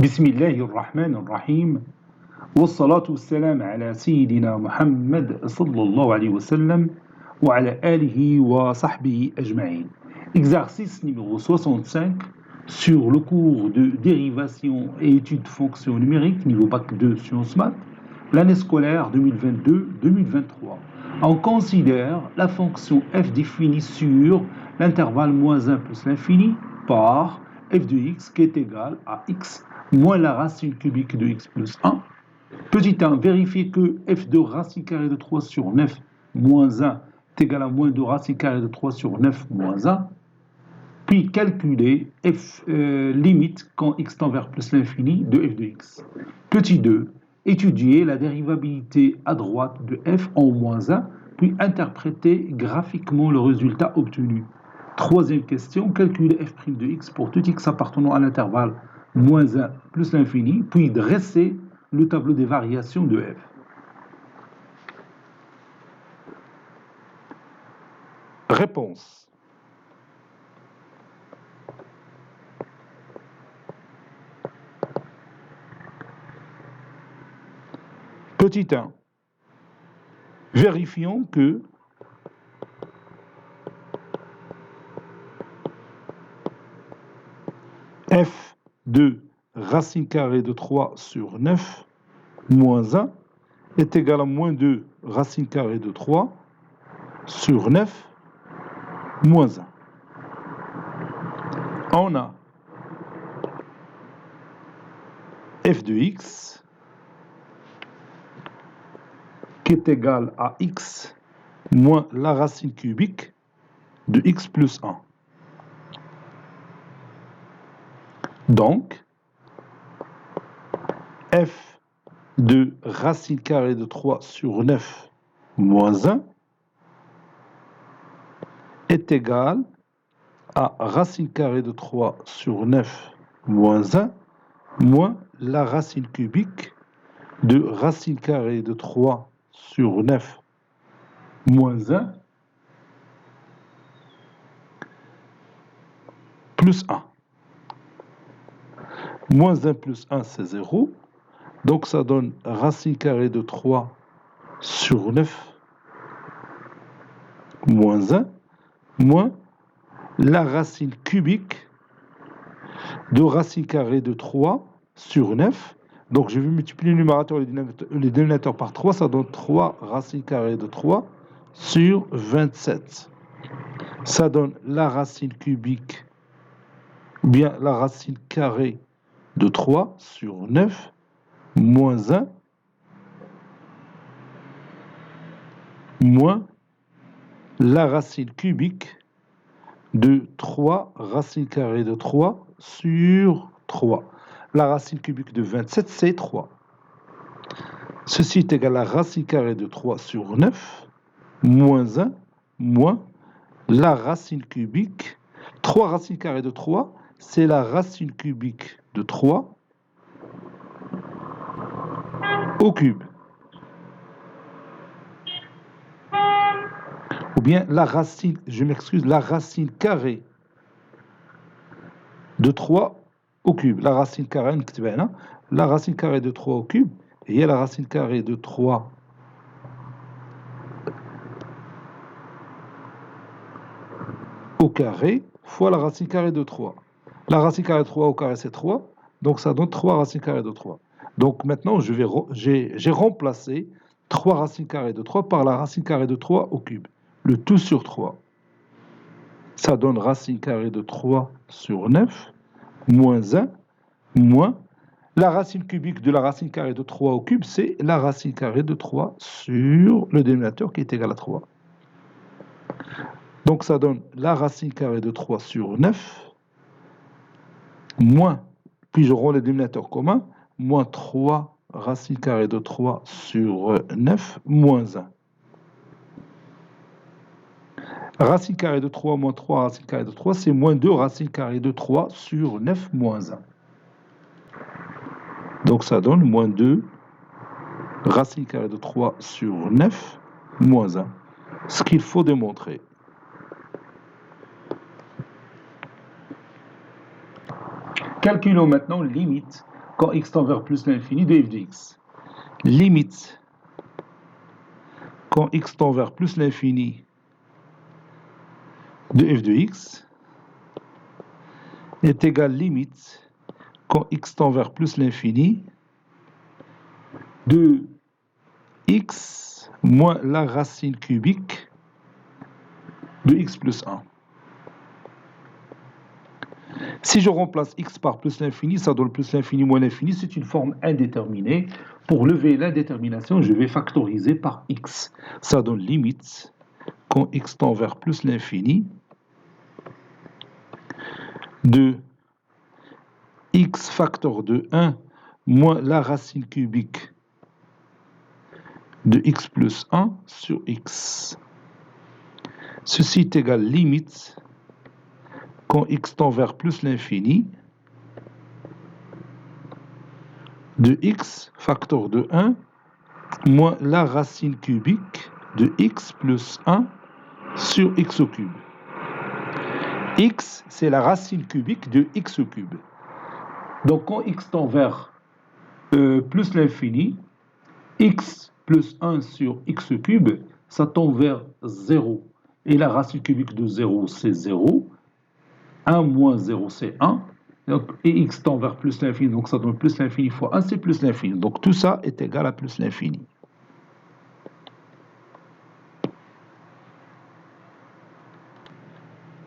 بسم الله الرحمن الرحيم والصلاة والسلام على سيدنا محمد صلى الله عليه وسلم وعلى آله وصحبه أجمعين. Exercice numéro 65 sur le cours de dérivation et études de fonctions numériques niveau bac 2 sciences maths, l'année scolaire 2022-2023. On considère la fonction f définie sur l'intervalle -1 plus l'infini par f de x qui est égal à x moins la racine cubique de x plus 1. Petit 1, vérifier que f de racine carrée de 3 sur 9 moins 1 est égal à moins 2 racine carrée de 3 sur 9 moins 1. Puis calculer f limite quand x tend vers plus l'infini de f de x. Petit 2, étudier la dérivabilité à droite de f en moins 1, puis interpréter graphiquement le résultat obtenu. Troisième question, calculer f' de x pour tout x appartenant à l'intervalle moins 1 plus l'infini, puis dresser le tableau des variations de f. Réponse. Petit 1. Vérifions que f de racine carrée de 3 sur 9 moins 1 est égal à moins 2 racine carrée de 3 sur 9 moins 1. On a f de x qui est égal à x moins la racine cubique de x plus 1. Donc, f de racine carrée de 3 sur 9 moins 1 est égal à racine carrée de 3 sur 9 moins 1 moins la racine cubique de racine carrée de 3 sur 9 moins 1 plus 1. Moins 1 plus 1, c'est 0. Donc ça donne racine carrée de 3 sur 9 moins 1 moins la racine cubique de racine carrée de 3 sur 9. Donc je vais multiplier le numérateur et le dénominateur par 3. Ça donne 3 racine carrée de 3 sur 27. Ça donne la racine cubique, ou bien la racine carrée de 3 sur 9 moins 1 moins la racine cubique de 3 racine carrée de 3 sur 3. La racine cubique de 27, c'est 3. Ceci est égal à racine carrée de 3 sur 9 moins 1 moins la racine cubique. 3 racines carrées de 3, c'est la racine cubique de 3 au cube. Ou bien la racine, la racine carrée de 3 au cube. La racine carrée, la racine carrée de 3 au cube, et il y a la racine carrée de 3 au carré fois la racine carrée de 3. La racine carrée de 3 au carré, c'est 3, donc ça donne 3 racines carrées de 3. Donc maintenant, j'ai remplacé 3 racines carrées de 3 par la racine carrée de 3 au cube. Le tout sur 3. Ça donne racine carrée de 3 sur 9 moins 1 moins la racine cubique de la racine carrée de 3 au cube, c'est la racine carrée de 3 sur le dénominateur qui est égal à 3. Donc ça donne la racine carrée de 3 sur 9 moins, puis je rends le dénominateur commun, moins 3 racine carrée de 3 sur 9 moins 1. Racine carrée de 3 moins 3 racine carrée de 3, c'est moins 2 racine carrée de 3 sur 9 moins 1. Donc ça donne moins 2 racine carrée de 3 sur 9 moins 1. Ce qu'il faut démontrer. Calculons maintenant limite quand x tend vers plus l'infini de f de x. Limite quand x tend vers plus l'infini de f de x est égal limite quand x tend vers plus l'infini de x moins la racine cubique de x plus 1. Si je remplace x par plus l'infini, ça donne plus l'infini moins l'infini, c'est une forme indéterminée. Pour lever l'indétermination, je vais factoriser par x. Ça donne limite quand x tend vers plus l'infini de x facteur de 1 moins la racine cubique de x plus 1 sur x. Ceci est égal limite quand x tend vers plus l'infini de x facteur de 1 moins la racine cubique de x plus 1 sur x au cube. X, c'est la racine cubique de x au cube. Donc quand x tend vers plus l'infini, x plus 1 sur x au cube, ça tend vers 0. Et la racine cubique de 0, c'est 0. 1 moins 0, c'est 1. Donc, et x tend vers plus l'infini, donc ça donne plus l'infini fois 1, c'est plus l'infini. Donc tout ça est égal à plus l'infini.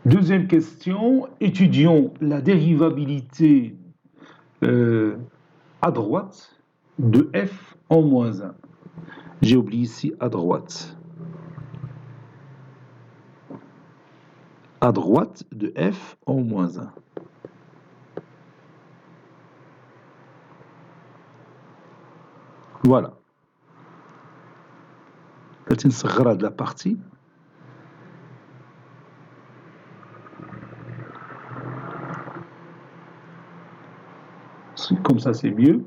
Deuxième question, étudions la dérivabilité à droite de f en moins 1. J'ai oublié ici à droite. À droite de f en moins 1. Voilà. C'est une صغرى de la partie. Comme ça, c'est mieux.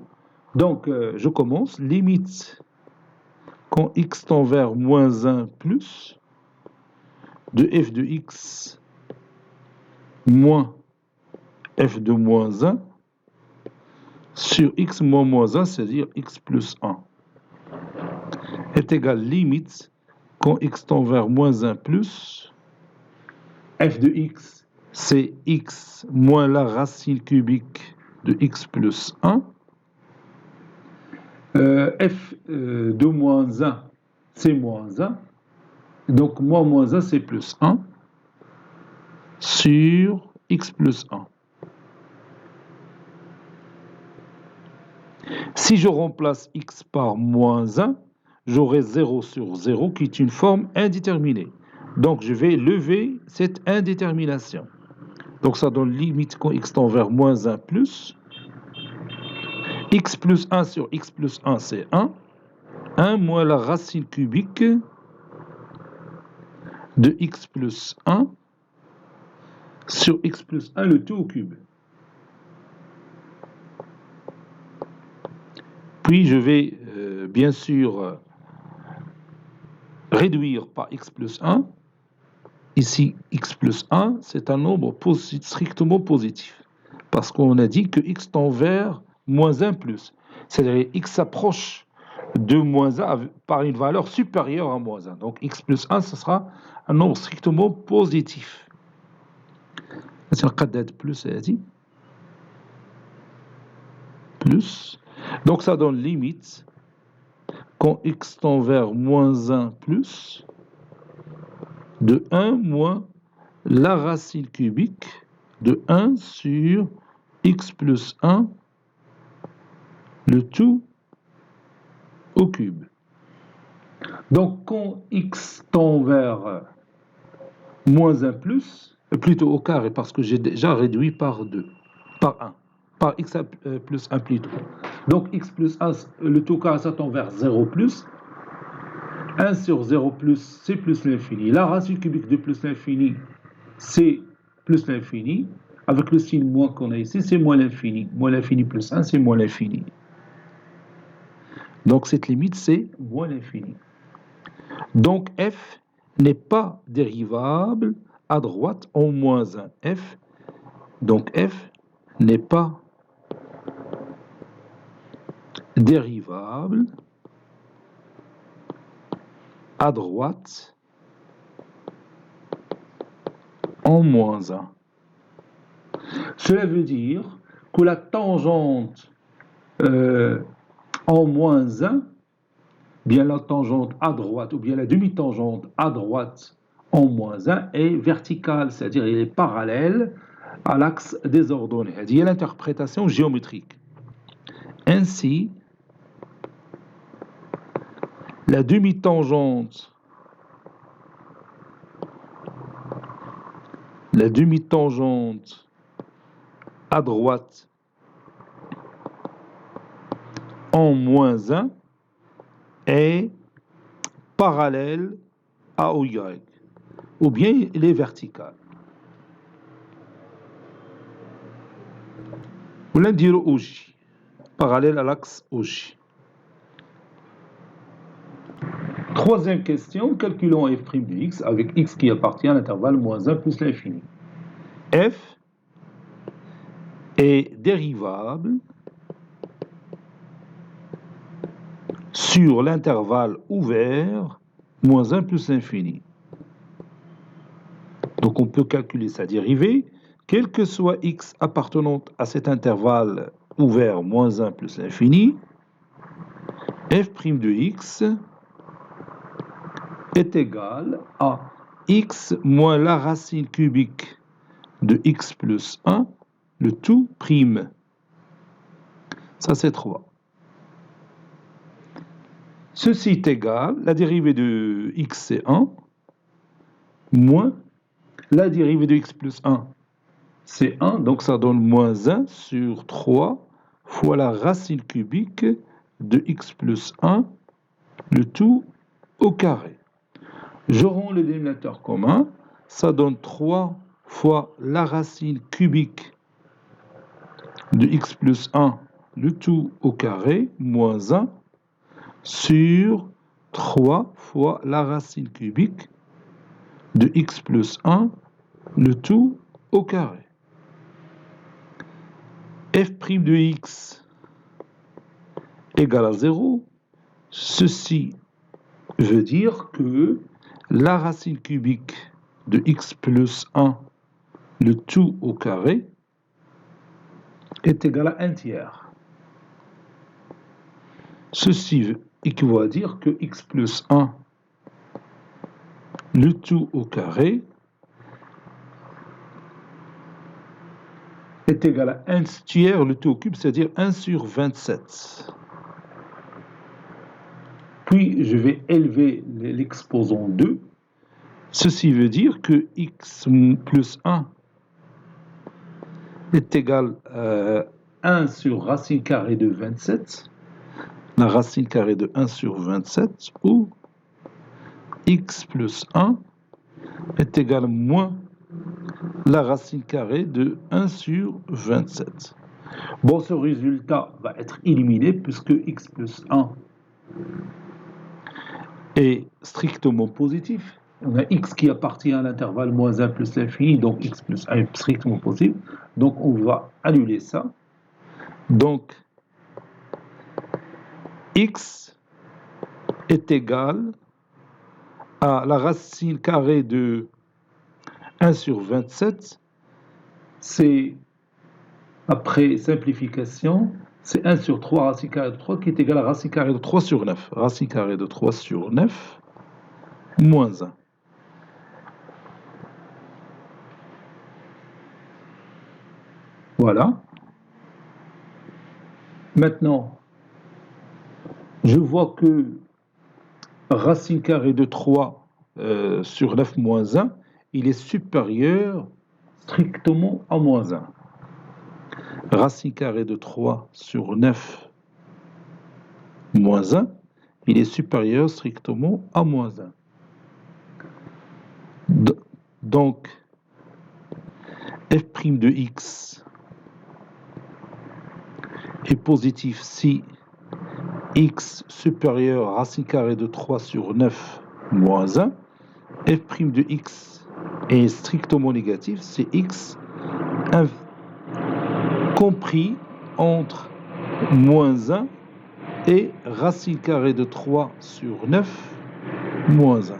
Donc, je commence. Limite quand x tend vers moins 1 plus de f de x moins f de moins 1 sur x moins moins 1, c'est-à-dire x plus 1, est égal limite quand x tend vers moins 1 plus f de x, c'est x moins la racine cubique de x plus 1. F de moins 1, c'est moins 1. Donc, moins 1, c'est plus 1 sur x plus 1. Si je remplace x par moins 1, j'aurai 0 sur 0 qui est une forme indéterminée. Donc, je vais lever cette indétermination. Donc, ça donne limite quand x tend vers moins 1 plus. X plus 1 sur x plus 1, c'est 1. 1 moins la racine cubique de x plus 1 sur x plus 1, le tout au cube. Puis, je vais bien sûr réduire par x plus 1. Ici, x plus 1, c'est un nombre strictement positif. Parce qu'on a dit que x tend vers moins 1 plus. C'est-à-dire x s'approche de moins 1 par une valeur supérieure à moins 1. Donc x plus 1, ce sera un nombre strictement positif. C'est un qadad plus, elle a dit. Plus. Donc ça donne limite quand x tend vers moins 1 plus de 1 moins la racine cubique de 1 sur x plus 1, le tout au cube. Donc, quand x tend vers moins 1 plus, plutôt au carré, parce que j'ai déjà réduit par 2, par 1, par x plus 1 plutôt. Donc, x plus 1, le tout carré, ça tend vers 0 plus. 1 sur 0 plus, c'est plus l'infini. La racine cubique de plus l'infini, c'est plus l'infini. Avec le signe moins qu'on a ici, c'est moins l'infini. Moins l'infini plus 1, c'est moins l'infini. Donc cette limite, c'est moins l'infini. Donc f n'est pas dérivable à droite en moins 1. Donc f n'est pas dérivable à droite en moins 1. Cela veut dire que la tangente en moins 1, bien la tangente à droite ou bien la demi-tangente à droite en moins 1 est verticale, c'est-à-dire elle est parallèle à l'axe des ordonnées. Il y a l'interprétation géométrique. Ainsi, la demi-tangente à droite en moins 1 est parallèle à OY, ou bien il est vertical. Ou l'un dire OJ, parallèle à l'axe OJ. Troisième question, calculons f' de x avec x qui appartient à l'intervalle moins 1 plus l'infini. F est dérivable sur l'intervalle ouvert moins 1 plus l'infini. Donc on peut calculer sa dérivée, quel que soit x appartenant à cet intervalle ouvert moins 1 plus l'infini, f' de x est égal à x moins la racine cubique de x plus 1, le tout prime. Ça c'est 3. Ceci est égal, la dérivée de x c'est 1, moins la dérivée de x plus 1 c'est 1, donc ça donne moins 1 sur 3 fois la racine cubique de x plus 1, le tout au carré. Je rends le dénominateur commun, ça donne 3 fois la racine cubique de x plus 1, le tout au carré, moins 1, sur 3 fois la racine cubique de x plus 1, le tout au carré. f' de x égale à 0, ceci veut dire que la racine cubique de x plus 1, le tout au carré, est égal à 1 tiers. Ceci équivaut à dire que x plus 1, le tout au carré, est égal à 1 tiers, le tout au cube, c'est-à-dire 1 sur 27. Puis je vais élever l'exposant 2. Ceci veut dire que x plus 1 est égal à 1 sur racine carrée de 27, la racine carrée de 1 sur 27, ou x plus 1 est égal à moins la racine carrée de 1 sur 27. Bon, ce résultat va être éliminé puisque x plus 1 est strictement positif. On a x qui appartient à l'intervalle moins 1 plus l'infini, donc x plus 1 est strictement positif. Donc on va annuler ça. Donc x est égal à la racine carrée de 1 sur 27, c'est, après simplification, c'est 1 sur 3 racine carrée de 3 qui est égal à racine carrée de 3 sur 9. Racine carrée de 3 sur 9 moins 1. Voilà. Maintenant, je vois que racine carrée de 3 sur 9 moins 1, il est supérieur strictement à moins 1. Racine carrée de 3 sur 9 moins 1, il est supérieur strictement à moins 1. Donc, f' de x est positif si x supérieur à racine carrée de 3 sur 9 moins 1. f' de x est strictement négatif, c'est x compris entre moins 1 et racine carrée de 3 sur 9 moins 1.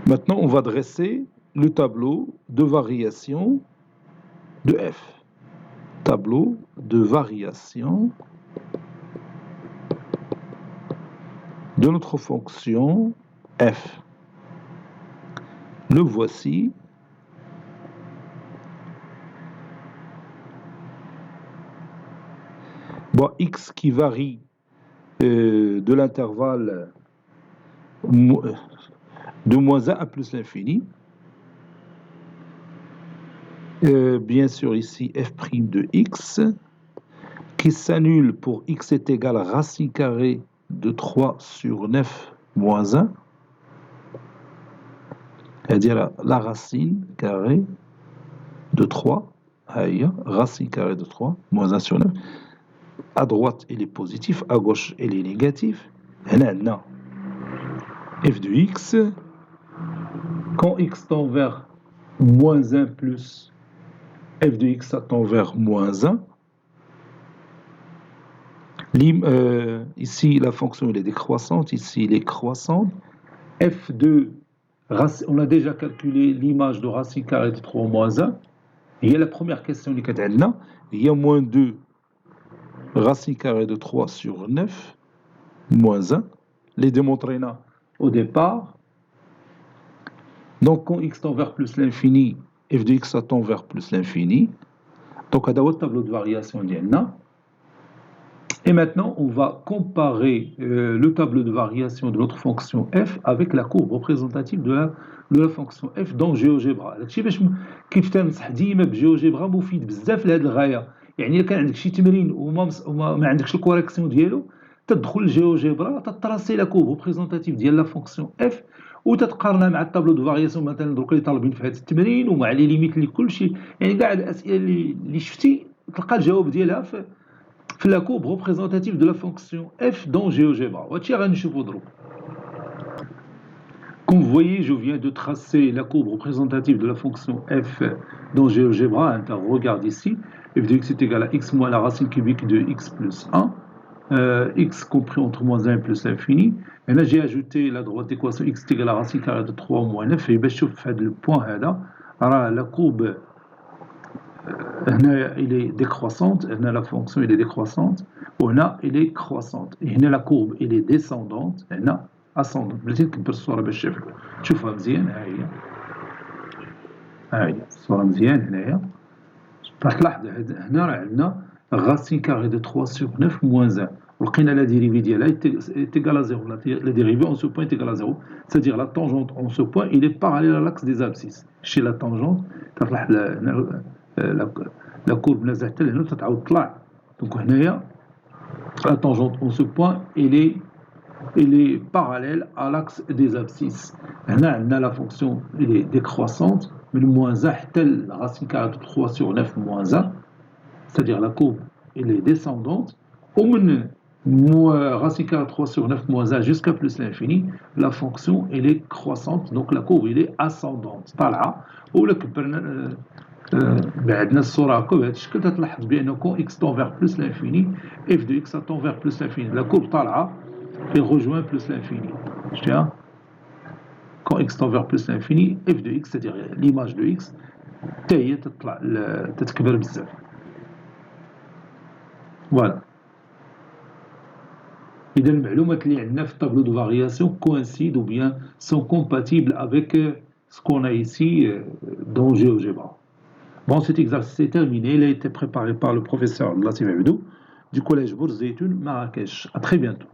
Maintenant, on va dresser le tableau de variation de f. Tableau de variation de notre fonction f. Le voici. Bon, x qui varie de l'intervalle de moins 1 à plus l'infini. Bien sûr, ici, f' de x, qui s'annule pour x est égal à racine carrée de 3 sur 9 moins 1, c'est-à-dire la racine carrée de 3, racine carrée de 3, moins 1 sur 9. À droite, il est positif, à gauche, il est négatif. Et là, f de x, quand x tend vers moins 1 plus f de x tend vers moins 1, ici la fonction elle est décroissante, ici elle est croissante. F de, on a déjà calculé l'image de racine carrée de 3 moins 1. Il y a la première question qui est là, il y a moins 2 racine carrée de 3 sur 9 moins 1. Les démontrer là au départ. Donc quand x tend vers plus l'infini, f de x tend vers plus l'infini. Donc on a le tableau de variation d'Yenna. Et maintenant, on va comparer le tableau de variation de notre fonction f avec la courbe représentative de la fonction f dans GeoGebra. كيف تنصح ديما بجيوجيبرا مفيد بزاف لهاد الغايه. يعني الا كان عندك شي تمرين وما عندكش الكوريكسيون ديالو تدخل لجيوجيبرا تطراسي لا كورب ريبريزونتاتيف ديال لا فونكسيون اف وتتقارنها مع الطابلو دو فارياسيون مثلا درك اللي طالبين في هذا التمرين ومع لي ليميت اللي كلشي. يعني كاع الاسئله اللي شفتي تلقى الجواب ديالها في la courbe représentative de la fonction f dans GeoGebra. Comme vous voyez, je viens de tracer la courbe représentative de la fonction f dans GeoGebra. Regarde ici, f de x est égal à x moins la racine cubique de x plus 1, x compris entre moins 1 et plus l'infini. Et là, j'ai ajouté la droite d'équation x est égal à racine carrée de 3 moins 9. Et bien, je fais le point là, la courbe هنا il est décroissante, هنا la fonction elle est décroissante, وهنا elle est croissante. Et هنا la courbe elle est descendante, هنا ascendante. بلاتي نكبر الصورة باش تشوفها مزيان. ها هي الصورة مزيان هنايا. راح تلاحظ هنا راه عندنا racine carrée de 3 sur 9 moins 1. ولقينا la dérivée ديالها est égale à 0. La dérivée en ce point est égale à 0. C'est-à-dire la tangente en ce point il est parallèle à l'axe des abscisses. Chez la tangente تلاحظ la courbe نازله حتى لهنا تتعاود تطلع. Donc هنايا la tangente en ce point elle est parallèle à l'axe des abscisses. هنا عندنا la fonction elle est décroissante من moins 1 حتى la racine carrée de 3 sur 9 moins 1. C'est-à-dire la courbe elle est descendante. ومن racine carrée de 3 sur 9 moins 1 jusqu'à plus l'infini, la fonction elle est croissante. Donc la courbe elle est ascendante طالعه. ولا كبرنا بعدنا الصورة هكا بهذا الشكل تتلاحظ بأنه كون x tend vers plus l'infini, f de x tend vers plus l'infini. La courbe طالعة et rejoint plus l'infini. شتيها؟ Quand x tend vers plus l'infini, f de x, c'est-à-dire l'image de x, حتى هي تتكبر بزاف. Voilà. إذا المعلومات اللي عندنا في الطابلو دو فارياسيون coïncident ou bien sont compatibles avec ce qu'on a ici dans GeoGebra. Bon, cet exercice est terminé. Il a été préparé par le professeur Latif Abdou du collège Bourz Zeytoun, Marrakech. À très bientôt.